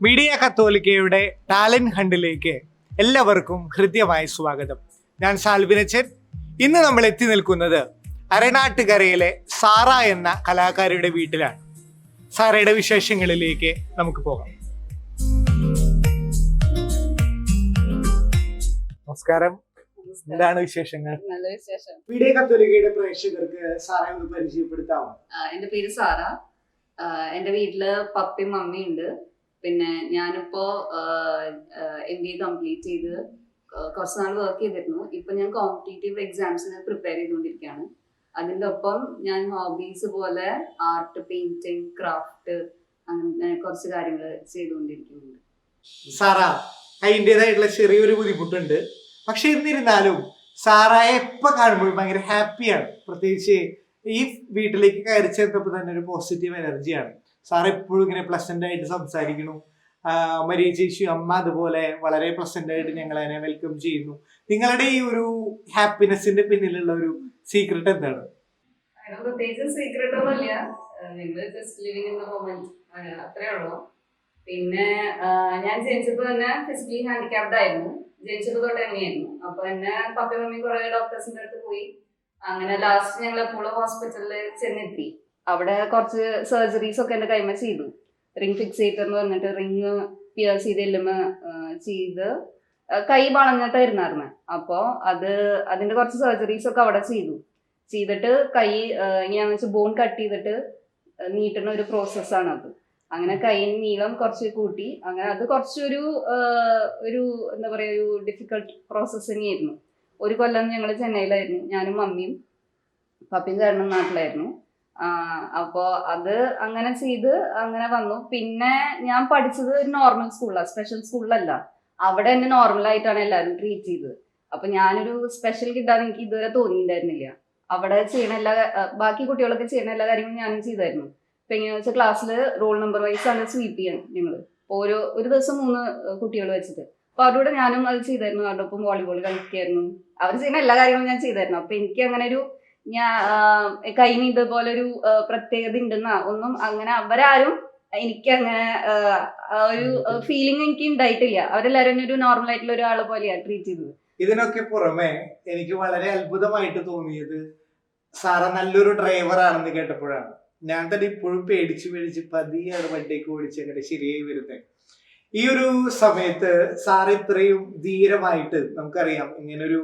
Media കത്തോലിക്കയുടെ talent ഹണ്ടിലേക്ക് എല്ലാവർക്കും ഹൃദ്യമായ സ്വാഗതം. ഞാൻ സാൽവിനച്ചൻ. ഇന്ന് നമ്മൾ എത്തി നിൽക്കുന്നത് അരനാട്ടുകരയിലെ സാറ എന്ന കലാകാരിയുടെ വീട്ടിലാണ്. സാറയുടെ വിശേഷങ്ങളിലേക്ക് നമുക്ക് പോകാം. നമസ്കാരം. എന്താണ് വിശേഷങ്ങൾ? നല്ല വിശേഷം. മീഡിയ കത്തോലിക്കയുടെ പ്രേക്ഷകർക്ക് സാറെ ഒന്ന് പരിചയപ്പെടുത്താമോ? എന്റെ പേര് സാറ. എന്റെ വീട്ടില് പപ്പയും മമ്മിയും ഉണ്ട്. പിന്നെ ഞാനിപ്പോ MBA കംപ്ലീറ്റ് ചെയ്ത് കുറച്ച് നാൾ വർക്ക് ചെയ്തിരുന്നു. ഇപ്പൊ ഞാൻ കോമ്പറ്റേറ്റീവ് എക്സാംസിന് പ്രിപ്പയർ ചെയ്തുകൊണ്ടിരിക്കുകയാണ്. അതിന്റെ ഒപ്പം ഞാൻ ഹോബീസ് പോലെ ആർട്ട്, പെയിന്റിങ്, ക്രാഫ്റ്റ് അങ്ങനെ കുറച്ച് കാര്യങ്ങൾ ചെയ്തുകൊണ്ടിരിക്കുന്നുണ്ട്. സാറ അതിൻ്റെതായിട്ടുള്ള ചെറിയൊരു ബുദ്ധിമുട്ടുണ്ട്. പക്ഷെ എന്നിരുന്നാലും സാറായെ എപ്പോൾ കാണുമ്പോഴും ഭയങ്കര ഹാപ്പിയാണ്. പ്രത്യേകിച്ച് ഈ വീട്ടിലേക്ക് കയറി ചേർത്തപ്പോൾ തന്നെ ഒരു പോസിറ്റീവ് എനർജിയാണ്. സാർ എപ്പോഴും ഇങ്ങനെ പ്ലസന്റ് ആയിട്ട് സംസാരിക്കുന്നു. മരിയ ചേച്ചി അമ്മ അതുപോലെ വളരെ പ്ലസന്റ് ആയിട്ട് ഞങ്ങളെ വെൽക്കം ചെയ്യുന്നു. നിങ്ങളുടെ ഈ ഒരു ഹാപ്പിനെസിന്റെ പിന്നിലുള്ള ഒരു സീക്രട്ട് എന്താണ്? പ്രത്യേകിച്ച് സീക്രട്ട് ഒന്നുമില്ല. ഞങ്ങള് just living in the moment, അത്രേ ഉള്ളൂ. പിന്നെ ഞാൻ ജനിച്ചപ്പോ തന്നെ ഫിസിക്കലി ഹാൻഡിക്യാപ്ഡ് ആയിരുന്നു. ജനിച്ചപ്പോ തൊട്ട് തന്നെയായിരുന്നു. അപ്പൊ എന്നെ പപ്പയും മമ്മിയും കുറെ ഡോക്ടേഴ്സിന്റെ അടുത്ത് പോയി. അങ്ങനെ ലാസ്റ്റ് ഞങ്ങൾ അപ്പോളോ ഹോസ്പിറ്റലിൽ ചെന്നെത്തി. അവിടെ കുറച്ച് സർജറീസ് ഒക്കെ എന്റെ കൈമ ചെയ്തു. റിംഗ് ഫിക്സേറ്റർ എന്ന് പറഞ്ഞിട്ട് റിങ് പിയേഴ്സ് ചെയ്ത് എല്ലുമ ചെയ്ത് കൈ വളഞ്ഞിട്ടായിരുന്നായിരുന്നു. അപ്പോൾ അതിന്റെ കുറച്ച് സർജറീസ് ഒക്കെ അവിടെ ചെയ്തിട്ട് കൈ ഇങ്ങനെയാന്ന് വെച്ചാൽ ബോൺ കട്ട് ചെയ്തിട്ട് നീട്ടുന്ന ഒരു പ്രോസസ്സാണ് അത്. അങ്ങനെ കൈയിന് നീളം കുറച്ച് കൂട്ടി. അങ്ങനെ അത് കുറച്ചൊരു എന്താ പറയുക, ഒരു ഡിഫിക്കൽട്ട് പ്രോസസ്സ് തന്നെയായിരുന്നു. ഒരു കൊല്ലം ഞങ്ങൾ ചെന്നൈയിലായിരുന്നു. ഞാനും മമ്മിയും പപ്പയും ചേട്ടനും നാട്ടിലായിരുന്നു. അപ്പോൾ അത് അങ്ങനെ ചെയ്ത് അങ്ങനെ വന്നു. പിന്നെ ഞാൻ പഠിച്ചത് ഒരു നോർമൽ സ്കൂളിലാണ്, സ്പെഷ്യൽ സ്കൂളിലല്ല. അവിടെ എന്നെ നോർമലായിട്ടാണ് എല്ലാവരും ട്രീറ്റ് ചെയ്തത്. അപ്പൊ ഞാനൊരു സ്പെഷ്യൽ കിട്ടാന്ന് എനിക്ക് ഇതുവരെ തോന്നിയിട്ടുണ്ടായിരുന്നില്ല. അവിടെ ചെയ്യണ ബാക്കി കുട്ടികളൊക്കെ ചെയ്യണ എല്ലാ കാര്യങ്ങളും ഞാനും ചെയ്തായിരുന്നു. ഇപ്പൊ എങ്ങനെയാണെന്ന് വെച്ചാൽ ക്ലാസ്സിൽ റോൾ നമ്പർ വൈസ് ആണ് സ്വീപ്പ് ചെയ്യാൻ ഞങ്ങള്. ഒരു ദിവസം 3 കുട്ടികൾ വെച്ചിട്ട്. അപ്പൊ അവരോട് ഞാനും അത് ചെയ്തായിരുന്നു. അവരുടെ ഒപ്പം വോളിബോൾ കളിക്കായിരുന്നു. അവർ ചെയ്യുന്ന എല്ലാ കാര്യങ്ങളും ഞാൻ ചെയ്തായിരുന്നു. അപ്പൊ എനിക്ക് അങ്ങനെ ഒരു കൈന് ഇതുപോലെ ഒരു പ്രത്യേകത ഉണ്ടെന്ന ഒന്നും അങ്ങനെ അവരാരും എനിക്ക് അങ്ങനെ ഒരു ഫീലിംഗ് എനിക്ക് ഉണ്ടായിട്ടില്ല. അവരെല്ലാരും ഒരു നോർമൽ ആയിട്ടുള്ള ഒരാളെ പോലെയാണ് ട്രീറ്റ് ചെയ്തത്. ഇതിനൊക്കെ പുറമെ എനിക്ക് വളരെ അത്ഭുതമായിട്ട് തോന്നിയത് സാറ നല്ലൊരു ഡ്രൈവർ ആണെന്ന് കേട്ടപ്പോഴാണ്. ഞാൻ തന്നെ ഇപ്പോഴും പേടിച്ച് പതിയാണ് വണ്ടിയൊക്കെ ഓടിച്ച് അങ്ങനെ ശരിയായി വരുന്നത്. ഈ ഒരു സമയത്ത് സാർ ഇത്രയും ധീരമായിട്ട്, നമുക്കറിയാം ഇങ്ങനൊരു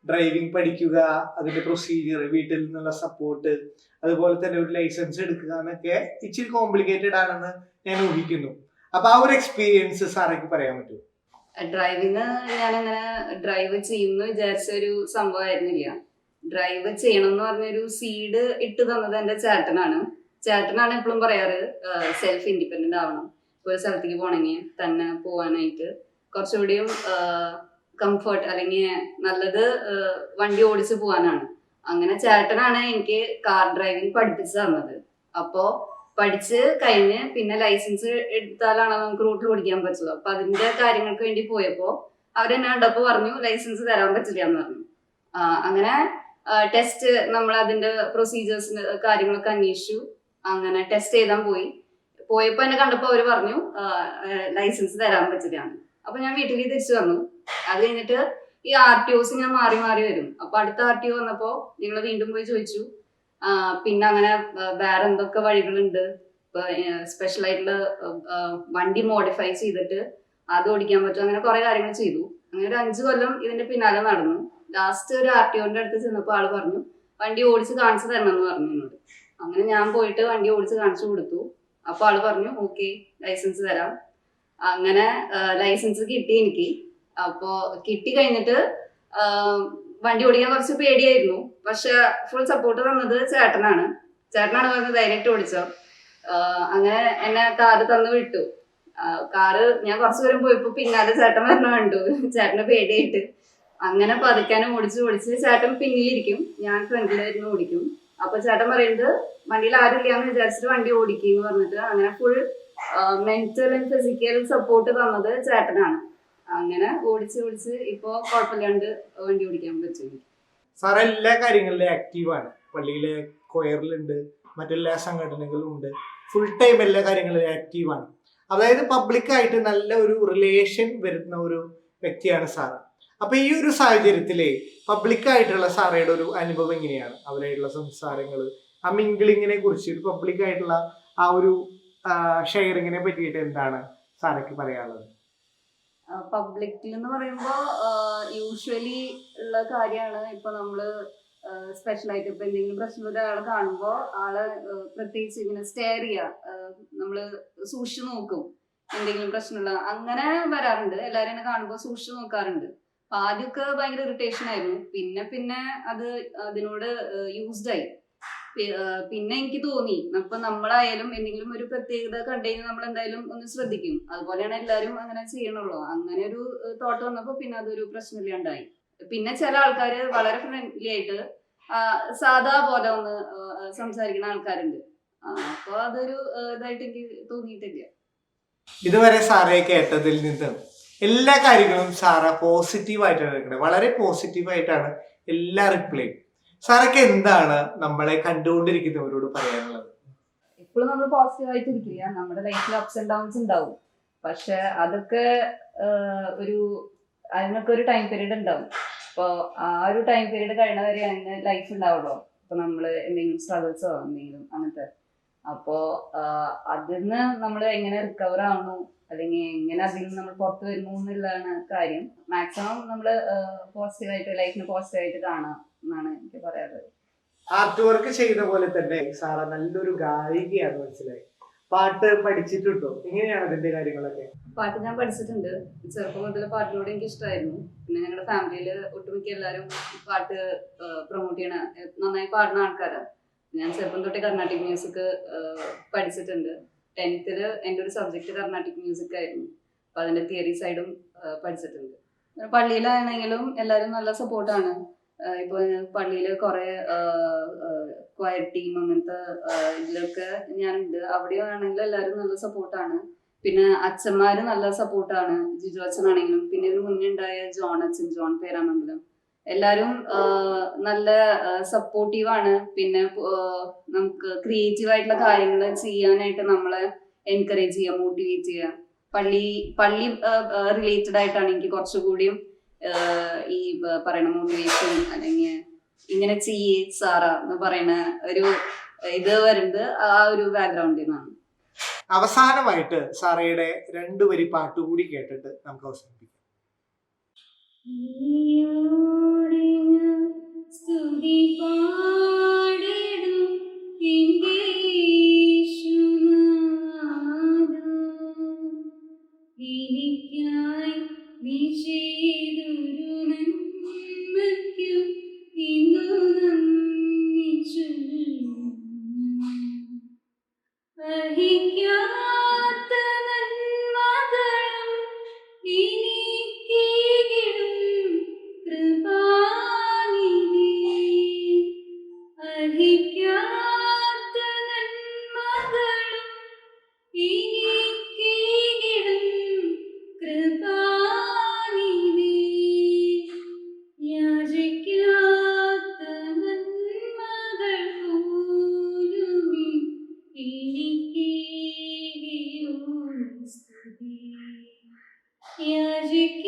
ഡ്രൈവിംഗ് പഠിക്കുക, അതിന്റെ പ്രൊസീജിയർ, വീട്ടിൽ നിന്നുള്ള സപ്പോർട്ട്, അതുപോലെ തന്നെ ഒരു ലൈസൻസ് എടുക്കുക എന്നൊക്കെ ഇച്ചിരി കോംപ്ലിക്കേറ്റഡ് ആണെന്ന് ഞാൻ ഊഹിക്കുന്നു. അപ്പൊ ആ ഒരു എക്സ്പീരിയൻസ് സാറേക്ക് പറയാൻ പറ്റുമോ? ഡ്രൈവിങ് ഞാനങ്ങനെ ഡ്രൈവ് ചെയ്യുമെന്ന് വിചാരിച്ച ഒരു സംഭവമായിരുന്നില്ല. ഡ്രൈവ് ചെയ്യണം എന്ന് പറഞ്ഞൊരു സീഡ് ഇട്ട് തന്നത് എന്റെ ചേട്ടനാണ് എപ്പോഴും പറയാറ്, സെൽഫ് ഇൻഡിപെൻഡന്റ് ആവണം. ഒരു സ്ഥലത്തേക്ക് പോകണമെങ്കിൽ തന്നെ പോവാനായിട്ട് കുറച്ചുകൂടിയും കംഫർട്ട് അല്ലെങ്കിൽ നല്ലത് വണ്ടി ഓടിച്ച് പോകാനാണ്. അങ്ങനെ ചേട്ടനാണ് എനിക്ക് കാർ ഡ്രൈവിംഗ് പഠിപ്പിച്ചു തന്നത്. അപ്പോൾ പഠിച്ച് കഴിഞ്ഞ് പിന്നെ ലൈസൻസ് എടുത്താലാണ് നമുക്ക് റൂട്ടിൽ ഓടിക്കാൻ പറ്റുള്ളൂ. അപ്പൊ അതിന്റെ കാര്യങ്ങൾക്ക് വേണ്ടി പോയപ്പോൾ അവരെന്നെ കണ്ടപ്പോൾ പറഞ്ഞു ലൈസൻസ് തരാൻ പറ്റില്ല എന്ന് പറഞ്ഞു. അങ്ങനെ ടെസ്റ്റ്, നമ്മൾ അതിന്റെ പ്രൊസീജിയേഴ്സിന്റെ കാര്യങ്ങളൊക്കെ അന്വേഷിച്ചു. അങ്ങനെ ടെസ്റ്റ് എഴുതാൻ പോയപ്പോൾ എന്നെ കണ്ടപ്പോൾ അവർ പറഞ്ഞു ലൈസൻസ് തരാൻ പറ്റില്ല. അപ്പൊ ഞാൻ വീട്ടിലേക്ക് തിരിച്ചു വന്നു. അത് കഴിഞ്ഞിട്ട് ഈ RTOs ഞാൻ മാറി വരും. അപ്പൊ അടുത്ത RTO വന്നപ്പോ ഞങ്ങൾ വീണ്ടും പോയി ചോദിച്ചു. പിന്നെ അങ്ങനെ വേറെ എന്തൊക്കെ വഴികളുണ്ട്, ഇപ്പൊ സ്പെഷ്യൽ ആയിട്ടുള്ള വണ്ടി മോഡിഫൈ ചെയ്തിട്ട് അത് ഓടിക്കാൻ പറ്റും, അങ്ങനെ കുറെ കാര്യങ്ങൾ ചെയ്തു. അങ്ങനെ ഒരു 5 കൊല്ലം ഇതിന്റെ പിന്നാലെ നടന്നു. ലാസ്റ്റ് ഒരു RTOന്റെ അടുത്ത് ചെന്നപ്പോൾ ആള് പറഞ്ഞു വണ്ടി ഓടിച്ച് കാണിച്ചു തരണം എന്ന് പറഞ്ഞു എന്നോട്. അങ്ങനെ ഞാൻ പോയിട്ട് വണ്ടി ഓടിച്ച് കാണിച്ചു കൊടുത്തു. അപ്പൊ ആള് പറഞ്ഞു ഓക്കെ ലൈസൻസ് തരാം. അങ്ങനെ ലൈസൻസ് കിട്ടി എനിക്ക്. അപ്പോ കിട്ടി കഴിഞ്ഞിട്ട് വണ്ടി ഓടിക്കാൻ കുറച്ച് പേടിയായിരുന്നു. പക്ഷെ ഫുൾ സപ്പോർട്ട് തന്നത് ചേട്ടനാണ് പറഞ്ഞത് ഡയറക്റ്റ് ഓടിച്ചോ. അങ്ങനെ എന്നെ കാറ് തന്നു വിട്ടു. കാറ് ഞാൻ കുറച്ചു ദൂരം പോയപ്പോ പിന്നാലെ ചേട്ടൻ വരണ കണ്ടു. ചേട്ടന് പേടിയായിട്ട് അങ്ങനെ പതുക്കാനും ഓടിച്ച് ചേട്ടൻ പിന്നിലിരിക്കും, ഞാൻ ഫ്രണ്ടിലായിരുന്നു ഓടിക്കും. അപ്പൊ ചേട്ടൻ പറയുന്നത് വണ്ടിയിൽ ആരില്ലാന്ന് വിചാരിച്ചിട്ട് വണ്ടി ഓടിക്കുന്നു പറഞ്ഞിട്ട് അങ്ങനെ full mental and physical support തന്നത് ചേട്ടനാണ്. അങ്ങനെ ഓടിച്ച് ഇപ്പോ കുഴപ്പമില്ലാണ്ട് വണ്ടി ഓടിക്കാൻ പറ്റും. സാർ എല്ലാ കാര്യങ്ങളിലും ആക്റ്റീവാണ്. പള്ളിയിലെ കൊയറിലുണ്ട്, മറ്റെല്ലാ സംഘടനകളും ഉണ്ട്, ഫുൾ ടൈം എല്ലാ കാര്യങ്ങളിലും ആക്റ്റീവാണ്. അതായത് പബ്ലിക്കായിട്ട് നല്ല ഒരു റിലേഷൻ വരുന്ന ഒരു വ്യക്തിയാണ് സാറ. അപ്പൊ ഈ ഒരു സാഹചര്യത്തിലെ പബ്ലിക്കായിട്ടുള്ള സാറയുടെ ഒരു അനുഭവം എങ്ങനെയാണ്? അവരായിട്ടുള്ള സംസാരങ്ങൾ, ആ മിംഗ്ലിങ്ങിനെ കുറിച്ച്, ഒരു പബ്ലിക്കായിട്ടുള്ള ആ ഒരു ഷെയറിങ്ങിനെ പറ്റിയിട്ട് എന്താണ് സാറയ്ക്ക് പറയാനുള്ളത്? പബ്ലിക്കിൽ എന്ന് പറയുമ്പോൾ യൂഷ്വലി ഉള്ള കാര്യമാണ്. ഇപ്പൊ നമ്മള് സ്പെഷ്യൽ ആയിട്ട് ഇപ്പൊ എന്തെങ്കിലും പ്രശ്നം ഒരാളെ കാണുമ്പോൾ ആളെ പ്രത്യേകിച്ച് ഇങ്ങനെ സ്റ്റെയർ ചെയ്യുക, നമ്മള് സൂക്ഷിച്ചു നോക്കും. എന്തെങ്കിലും പ്രശ്നമുള്ള അങ്ങനെ വരാറുണ്ട്. എല്ലാരും എന്നെ കാണുമ്പോൾ സൂക്ഷിച്ചു നോക്കാറുണ്ട്. അപ്പൊ ആദ്യമൊക്കെ ഭയങ്കര ഇറിറ്റേഷൻ ആയിരുന്നു. പിന്നെ പിന്നെ അത് അതിനോട് യൂസ്ഡ് ആയി. പിന്നെ എനിക്ക് തോന്നി അപ്പൊ നമ്മളായാലും എന്തെങ്കിലും ഒരു പ്രത്യേകത കണ്ടു കഴിഞ്ഞാൽ നമ്മൾ എന്തായാലും ഒന്ന് ശ്രദ്ധിക്കും. അതുപോലെയാണ് എല്ലാരും അങ്ങനെ ചെയ്യണുള്ളൂ. അങ്ങനെ ഒരു തോട്ട് വന്നപ്പോ പിന്നെ അതൊരു പ്രശ്നമില്ലാണ്ടായി. പിന്നെ ചില ആൾക്കാര് വളരെ ഫ്രണ്ട്ലി ആയിട്ട് സാധാ പോലെ ഒന്ന് സംസാരിക്കുന്ന ആൾക്കാരുണ്ട്. അപ്പൊ അതൊരു ഇതായിട്ട് എനിക്ക് തോന്നിയിട്ടില്ല. ഇതുവരെ സാറയെ കേട്ടതിൽ നിന്ന് എല്ലാ കാര്യങ്ങളും സാറ പോസിറ്റീവായിട്ടാണ് എടുക്കുന്നത്. വളരെ പോസിറ്റീവായിട്ടാണ് എല്ലാ റിപ്ലൈയും. സാറൊക്കെ എന്താണ് നമ്മളെ കണ്ടുകൊണ്ടിരിക്കുന്നവരോട് പറയാനുള്ളത്? എപ്പോഴും നമ്മൾ പോസിറ്റീവ് ആയിട്ടിരിക്കില്ല. നമ്മുടെ ലൈഫിൽ അപ്സ് ആൻഡ് ഡൗൺസ് ഉണ്ടാവും. പക്ഷെ അതൊക്കെ ഒരു അതിനൊക്കെ ഒരു ടൈം പീരീഡ് ഉണ്ടാവും. അപ്പോൾ ആ ഒരു ടൈം പീരീഡ് കഴിയുന്നവരെ അതിന് ലൈഫ് ഉണ്ടാവുള്ളൂ. ഇപ്പൊ നമ്മള് എന്തെങ്കിലും സ്ട്രഗിൾസോ എന്തെങ്കിലും അങ്ങനത്തെ, അപ്പോ അതിന്ന് നമ്മൾ എങ്ങനെ റിക്കവർ ആവുന്നു അല്ലെങ്കിൽ എങ്ങനെ അതിൽ നിന്ന് നമ്മൾ പുറത്തു വരുന്നു എന്നുള്ളതാണ് കാര്യം. മാക്സിമം നമ്മൾ പോസിറ്റീവായിട്ട് ലൈഫിന് പോസിറ്റീവായിട്ട് കാണാം എന്നാണ് എനിക്ക് പറയാറുള്ളത്. ആർട്ട് വർക്ക് ചെയ്ത പോലെ തന്നെ സാറ നല്ലൊരു ഗായികയാണ്, മനസ്സിലായി. പാട്ട് പഠിച്ചിട്ടുണ്ടോ? എങ്ങനെയാണ് അതിന്റെ കാര്യങ്ങളൊക്കെ? പാട്ട് ഞാൻ പഠിച്ചിട്ടുണ്ട്. ചെറുപ്പം മുതൽ പാട്ടിനോട് എനിക്ക് ഇഷ്ടമായിരുന്നു. പിന്നെ ഞങ്ങളുടെ ഫാമിലിയിൽ ഒട്ടുമിക്ക എല്ലാവരും പാട്ട് പ്രൊമോട്ട് ചെയ്യണ നന്നായി പാടുന്ന ആൾക്കാരാണ്. ഞാൻ ചെറുപ്പം തൊട്ടേ കർണാട്ടിക് മ്യൂസിക് പഠിച്ചിട്ടുണ്ട്. 10th എൻ്റെ ഒരു സബ്ജക്ട് കർണാട്ടിക് മ്യൂസിക് ആയിരുന്നു. അപ്പൊ അതിന്റെ തിയറി സൈഡും പഠിച്ചിട്ടുണ്ട്. പള്ളിയിലാണെങ്കിലും എല്ലാവരും നല്ല സപ്പോർട്ടാണ്. ഇപ്പൊ പള്ളിയിൽ കുറെ ക്വയർ ടീം അങ്ങനത്തെ ഇതിലൊക്കെ ഞാനുണ്ട്. അവിടെയാണെങ്കിലും എല്ലാവരും നല്ല സപ്പോർട്ടാണ്. പിന്നെ അച്ഛന്മാര് നല്ല സപ്പോർട്ടാണ്. ജിജു അച്ഛനാണെങ്കിലും പിന്നെ ഇതിന് മുന്നേ ഉണ്ടായ ജോൺ അച്ഛൻ, ജോൺ പേരാണെങ്കിലും എല്ലാരും നല്ല സപ്പോർട്ടീവാണ്. പിന്നെ നമുക്ക് ക്രിയേറ്റീവ് ആയിട്ടുള്ള കാര്യങ്ങൾ ചെയ്യാനായിട്ട് നമ്മളെ എൻകറേജ് ചെയ്യുക, മോട്ടിവേറ്റ് ചെയ്യുക. പള്ളി റിലേറ്റഡ് ആയിട്ടാണ് എനിക്ക് കുറച്ചുകൂടിയും ഈ പറയുന്ന മോട്ടിവേഷൻ അല്ലെങ്കിൽ ഇങ്ങനെ ചെയ്യേ സാറ എന്ന് പറയുന്ന ഒരു ഇത് വരുന്നത് ആ ഒരു ബാക്ക്ഗ്രൗണ്ടിൽ നിന്നാണ്. അവസാനമായിട്ട് സാറയുടെ 2 വരി പാട്ടുകൂടി കേട്ടിട്ട് നമുക്ക് അവസാനിപ്പിക്കാം. സ്തുതി പാടിടും എനിക്കായി നീ ചെയ്തൊരു നന്മയ്ക്കും ഇന്നു നന്ദി ചൊല്ലുന്നു. അർഹിക്കാത്ത നന്മകളും എനിക്കേകിടും കൃപാനിധി. അർഹിക്കാത്ത നന്മകളും എനിക്കേകിടും കൃപാനിധി. യാചിക്കാത്ത നന്മകൾ പോലുമീ എനിക്കേകിയോ സ്തുതി. യാചിക്ക